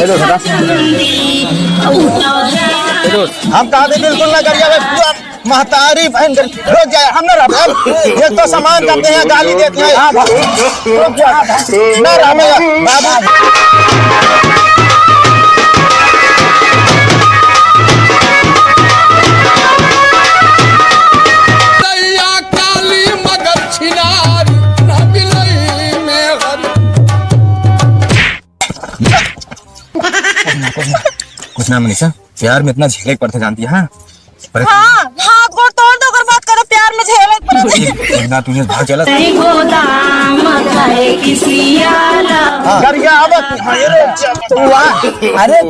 हम कहा थे बिल्कुल ना करिए पूरा महतारी बहन रोक जाए हम ना रहे एक तो सामान करते हैं गाली देते हैं ना रहे बाबू कुछ ना मनीषा प्यार में इतना झेले पड़ते जानती है। हाँ हाथ गोड़ तोड़ दो अगर बात करो प्यार में झेले पड़ते ना तुझे भाग चला अरे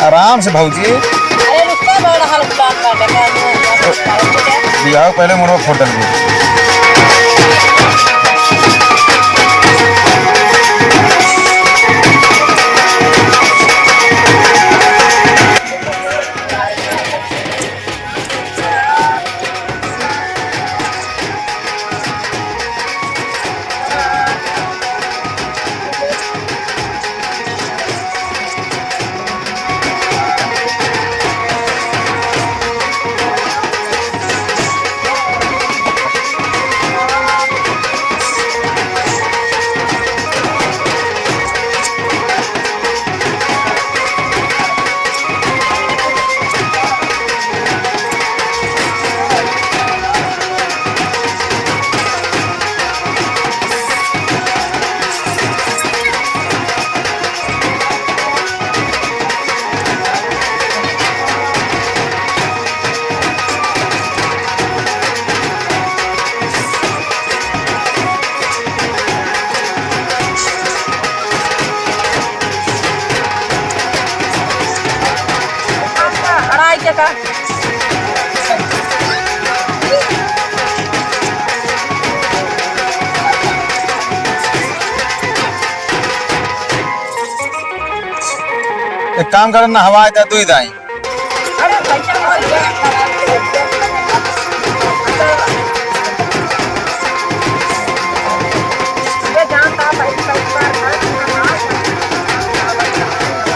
आराम से भाऊजी। अरे रुको बड़ा हाल प्लान दिया पहले मोर फोटो ले एक काम करना हवा आए तू ही दाई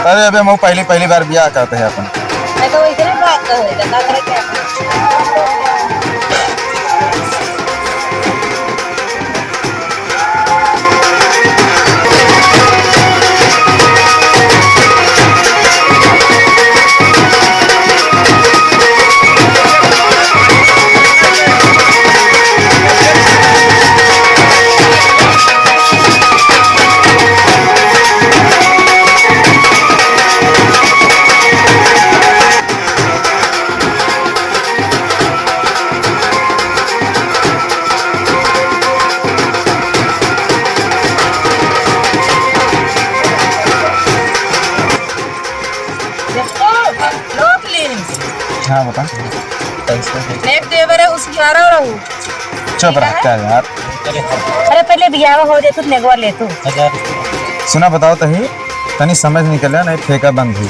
अरे अबे मैं पहली बार ब्याह करते हैं अपन तो इतने बात है हाँ बता नेक देवर है उस 11 रहूं चुप रह यार। अरे पहले बियाह हो जाए तो नेगवा ले तू सुना बताओ तही तनी समझ निकल नहीं ठेका बंद हो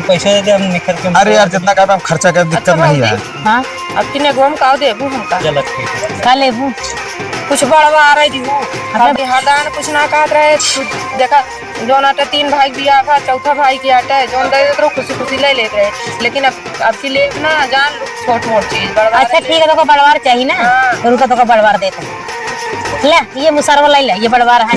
पैसे दे दे हम निकल के अरे यार जितना का हम खर्चा कर दिक्कत नहीं है। हां अब किने गोम का देबू हमका चल ठीक का लेबू कुछ बड़वा आ रही दीबू अभी हदान कुछ ना कहत रहे देखा जोन आटा 3 भाई बियाह था चौथा भाई की आटा है जोन दे तो खुशी ले लेते रहे लेकिन अब की ले ना जान छोट मोट चीज बड़वा। अच्छा ठीक है तो बड़वार चाहिए ना तो रुका तो बड़वार देते ले ये मुसरवा ले ले ये बड़वार है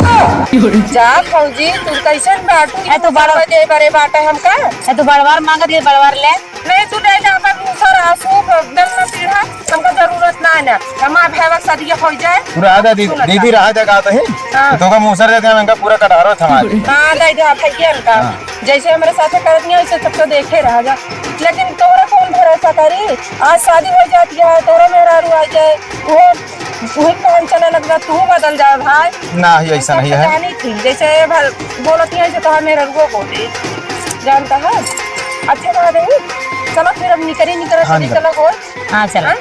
जा फौजी तू कैसे बाटू है तो बड़वा दे बड़े बाटा हमका है तो बड़वार मांगत ये बड़वार ले नहीं तू ले जा हम मुसर आसू दल ना पीढ़ा हमका जरूरत ना है ना हमार भैया शादी हो जाए पूरा आधा दीदी रहा जगह तो है तो का मुसर देते हैं हमका पूरा कटारो था हमारे हां दे दे भैया का जैसे हमारे साथ करत नहीं ऐसे तब तो देखे रह जा लेकिन तोरा कौन भरोसा करी आज शादी हो जाती है तोरा मेरा रू आ जाए वो वही कौन चले लग तू बदल जाए भाई। ना ही ऐसा नहीं है। जानी थी जैसे बोलती है तो मेरे रुको बोले जानता है। अच्छा कहा दे चलो फिर अब निकले हाँ, चलो हो। हाँ चला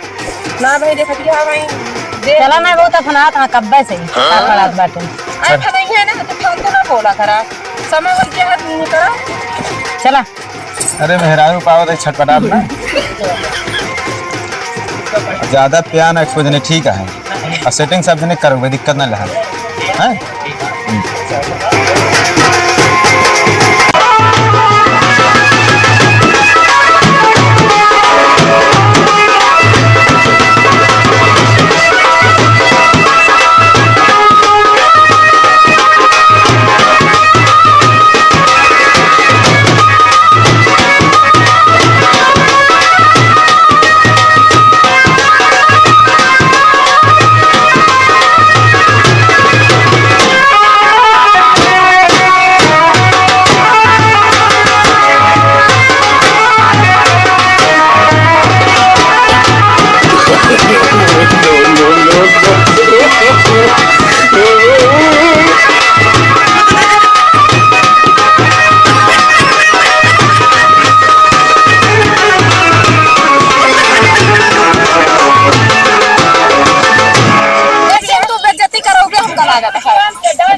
ना भाई देखा कि हाँ भाई चला मैं बहुत अपनात हाँ कब्बे से पड़ात बाटे अच्छा नहीं है ना तो फोन तो ना बोला करा समय हो गया है करा चला। अरे मेहरारू पावत है छटपटाट ना ज्यादा प्यार ना कुछ नहीं ठीक है और सेटिंग सब जने करोगे दिक्कत ना लगा हैं।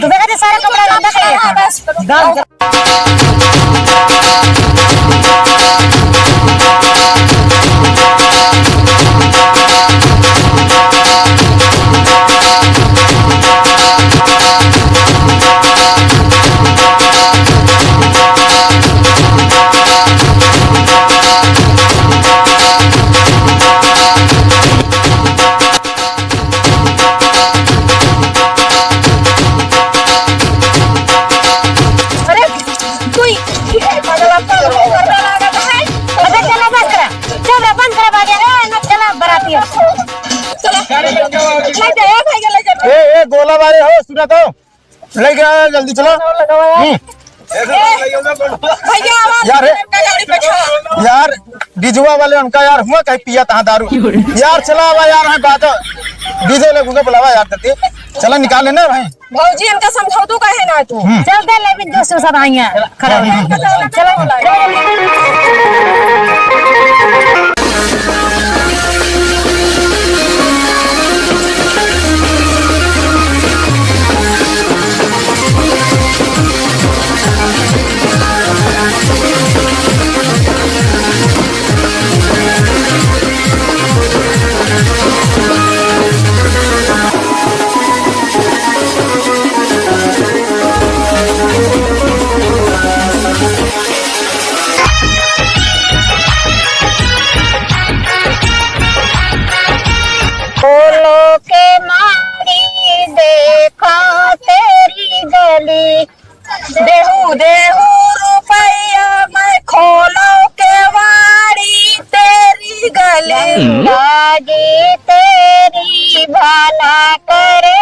तू देखा सारा कपड़ा गंदा कर ए गोला बारे हो सुना तो ले गया जल्दी चलो। यार यार डिजुआ वाले उनका यार हुआ कहीं पिया था दारू यार चला हुआ यार है बात डीजे लोगों को बुलावा यार करते चला निकाल लेना भाई भौजी इनका समझाओ तू कहे ना तू चल दे ले भी दोस्तों सब आई हैं खड़ा चलो बोलो के मारी देखा तेरी गली देहू देहू रुपया मैं खोलो के वाड़ी तेरी गली लागी तेरी भला करे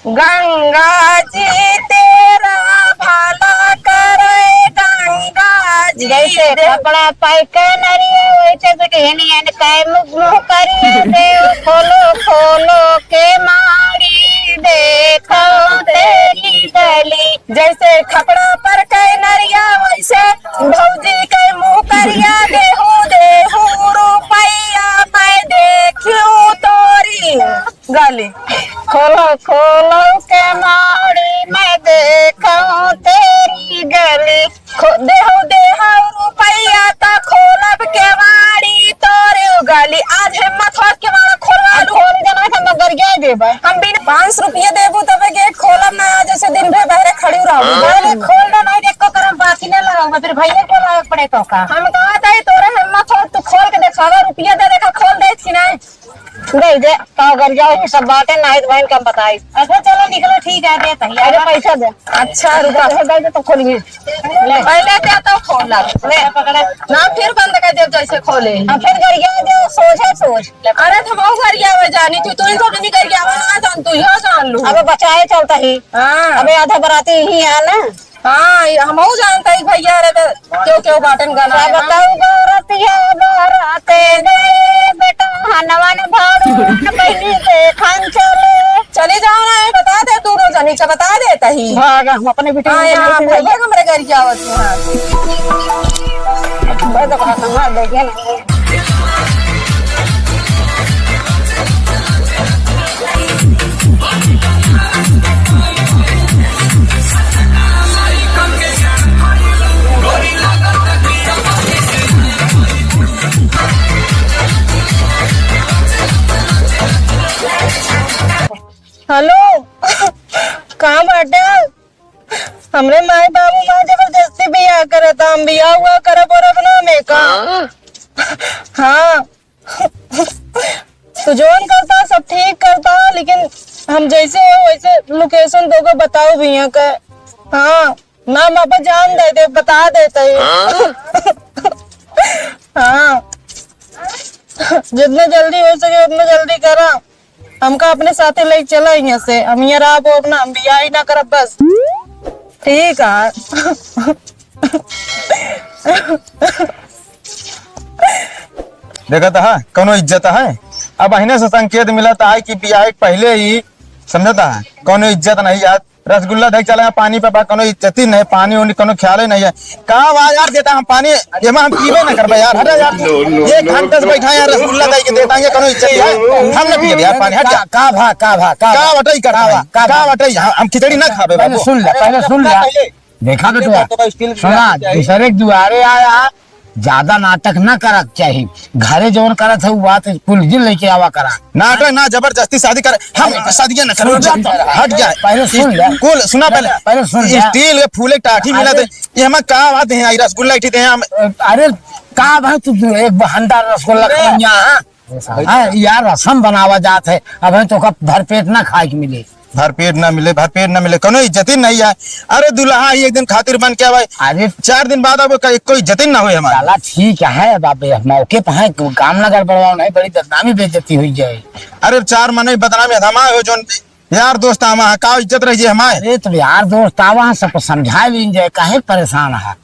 गंगा जी तेरा भला करे गंगा जी जैसे कपड़ा पाइक नरिया वैसे बिटहनियन काय मुँह करिए देव खोलो खोलो के मारी देखो तेरी गली जैसे खपड़ा पर कई नरिया वैसे भौजी के मुँह करिया देहू देहू रुपया मैं देखूं तोरी गली खोलो खोलो के मारी मैं देखूं तेरी गली देहू देहू रुपया ता खोलब के वाड़ी तोरे गली आज हिम्मत हो के वाला खोलवा खोल देना था मगर क्या देबे हम बिना 5 रुपये देबू तबे गेट खोलब ना जैसे दिन भर बहरे खड़ी रहू बोले खोल दे नहीं देखो करम बाकी न लगाऊंगा फिर भैया को लाग पड़े तो का हम कहत है तोरे हिम्मत हो तू खोल के दिखावा रुपया दे देखा खोल दे कि नहीं दे दे तो अगर जाओ ये सब बातें नहीं तो बहन कम बताई अच्छा चलो निकलो ठीक है दे तही अरे पैसा दे अच्छा रुपया दे दे तो खोलिए पहले दे तो खोल ला ले पकड़े ना फिर बंद कर दे जैसे खोले फिर गरिया जो सोच है सोच अरे तुम और गरिया में जानी तू ही तो नहीं गरिया में जान तू ही जान लू अब बचाए चलता ही हाँ अबे आधा बराती ही है ना हाँ हम जानता ही भैया रे क्यों क्यों बाटन गाना बताऊ गौरतिया बराते दे बेटा हनवन भाड़ू नहीं भागा हम अपने बेटे हाँ यहाँ भैया भैया हमारे घर की आवत है बड़ा बड़ा संभाल देखे ना हेलो कहाँ बाटे हमरे माए बाबू माँ जबरदस्ती बियाह करे था हम बियाह हुआ करे बरब ना में का हाँ तो जोन करता सब ठीक करता लेकिन हम जैसे हो वैसे लोकेशन दो को बताओ भैया का हाँ नाम आप जान दे बता देते हाँ जितना जल्दी हो सके उतना जल्दी करा हमका अपने साथे लेके चला यहाँ से हम यहाँ रहा वो अपना हम बियाह ही ना करब बस ठीक है देखा था कोनो इज्जत है अब अहिने से संकेत मिला था कि बियाह पहले ही समझता है कोनो इज्जत नहीं यार रसगुल्ला देख चला पानी पे कोनो इज्जत ही नहीं पानी उनी कोनो ख्याल ही नहीं है कहाँ आवाज यार देता हम पानी ये हम पीबे ना करबे यार हटा यार ये घंटे से बैठा यार रसगुल्ला दे के देता है कोनो इज्जत है हम ना पिए यार पानी हट जा का वटई करवा का वटई हम खिचड़ी ना खाबे बाबू पहले सुन ले देखा बेटुआ सुना दूसरे दुआरे आया ज्यादा नाटक ना करा चाहिए घरे जवन करा था वो बात कुल दिन लेके आवा करा नाटक ना जबरदस्ती शादी कर हम शादी ना करो हट जा पहले सुन ले कुल सुना पहले सुन ले स्टील के फूले टाठी मिला थे ये हम का बात है रसगुल्ला इठी थे हम अरे का भाई तू एक बहंडा रसगुल्ला खनिया हां यार रसम बनावा जात है अब तो का भरपेट ना खाए के मिले भरपेट ना मिले कोनो इज्जत ही नहीं है अरे दुल्हा ही एक दिन खातिर बन के भाई अरे 4 दिन बाद अब कोई इज्जत ही ना हुई हमारा चला ठीक है बाबे मौके पे है काम ना कर पड़वा नहीं बड़ी बदनामी बेइज्जती हुई जाए अरे 4 महीने बदनामी हमा हो जोन यार दोस्त हमारा का इज्जत रही हमारे अरे तो यार दोस्त आवा सबको समझा भी जाए काहे परेशान है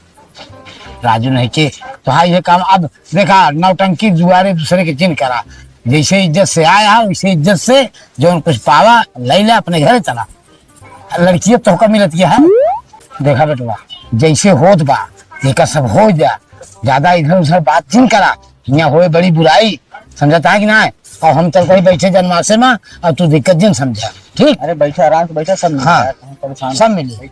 राजू नहीं के तो हाँ ये काम अब देखा नौटंकी जुआरे दूसरे के चिन्ह करा जैसे इज्जत से आया वैसे इज्जत से जो कुछ पावा ले ले अपने घर चला लड़की तो का मिलती है देखा बेटवा जैसे होत बा देखा सब हो जा ज्यादा इधर उधर बात चिन्ह करा यहाँ होए बड़ी बुराई समझता है कि ना और हम तो कोई बैठे जन्मासे में और तू दिक्कत जिन समझा ठीक अरे बैठा आराम से बैठा सब हाँ सब मिले